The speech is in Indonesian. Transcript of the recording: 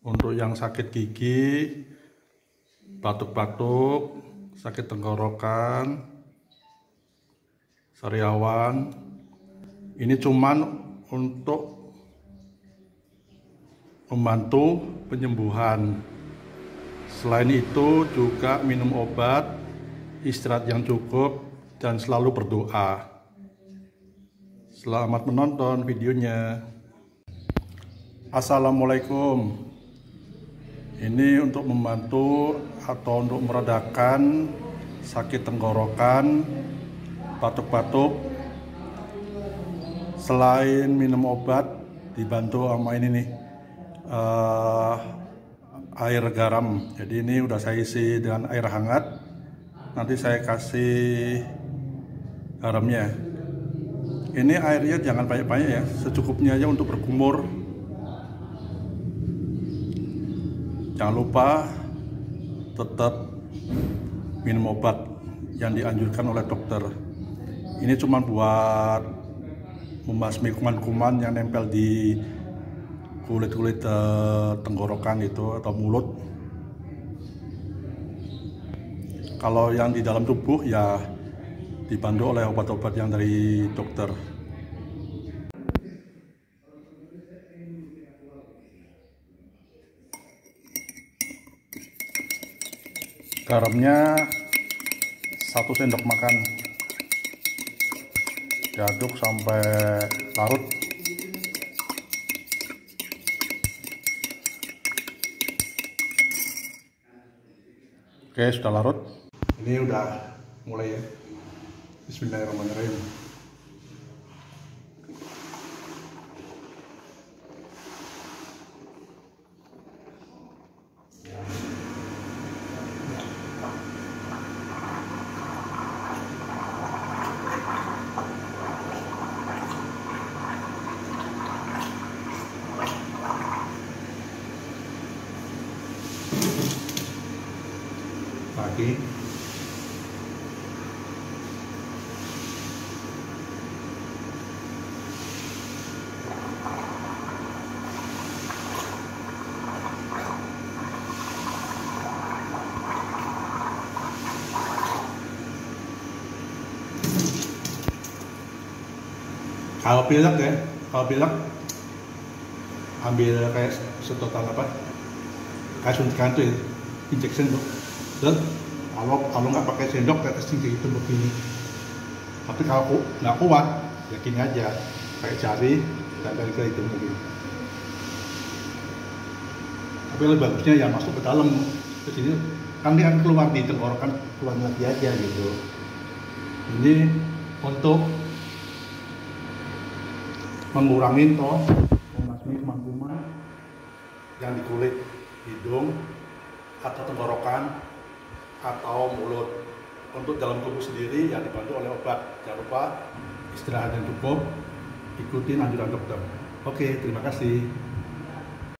Untuk yang sakit gigi, batuk-batuk, sakit tenggorokan, sariawan, ini cuman untuk membantu penyembuhan. Selain itu juga minum obat, istirahat yang cukup, dan selalu berdoa. Selamat menonton videonya. Assalamualaikum. Ini untuk membantu atau untuk meredakan sakit tenggorokan, batuk-batuk. Selain minum obat, dibantu sama ini nih, air garam. Jadi ini udah saya isi dengan air hangat. Nanti saya kasih garamnya. Ini airnya jangan banyak-banyak ya, secukupnya aja untuk berkumur. Jangan lupa tetap minum obat yang dianjurkan oleh dokter. Ini cuma buat membasmi kuman-kuman yang nempel di kulit-kulit tenggorokan itu atau mulut. Kalau yang di dalam tubuh ya dibantu oleh obat-obat yang dari dokter. Garamnya 1 sendok makan. Diaduk sampai larut. Oke, sudah larut. Ini udah mulai ya. Bismillahirrahmanirrahim. Lagi kalau pilek ya, ambil kayak sedotan apa, kayak suntikan tuh ya, injection tuh. Dan kalau nggak pakai sendok kayak kesini gitu begini. Tapi kalau nggak kuat, ya gini aja, pakai jari dan dari ke hidung begini. Tapi lebih bagusnya ya masuk ke dalam ke sini, kan dia keluar di tenggorokan, keluar lagi aja gitu. Ini untuk mengurangi membasmi kuman-kuman yang di kulit hidung atau tenggorokan atau mulut. Untuk dalam tubuh sendiri ya dibantu oleh obat. Jangan lupa istirahat yang cukup, ikutin anjuran dokter. Oke, terima kasih.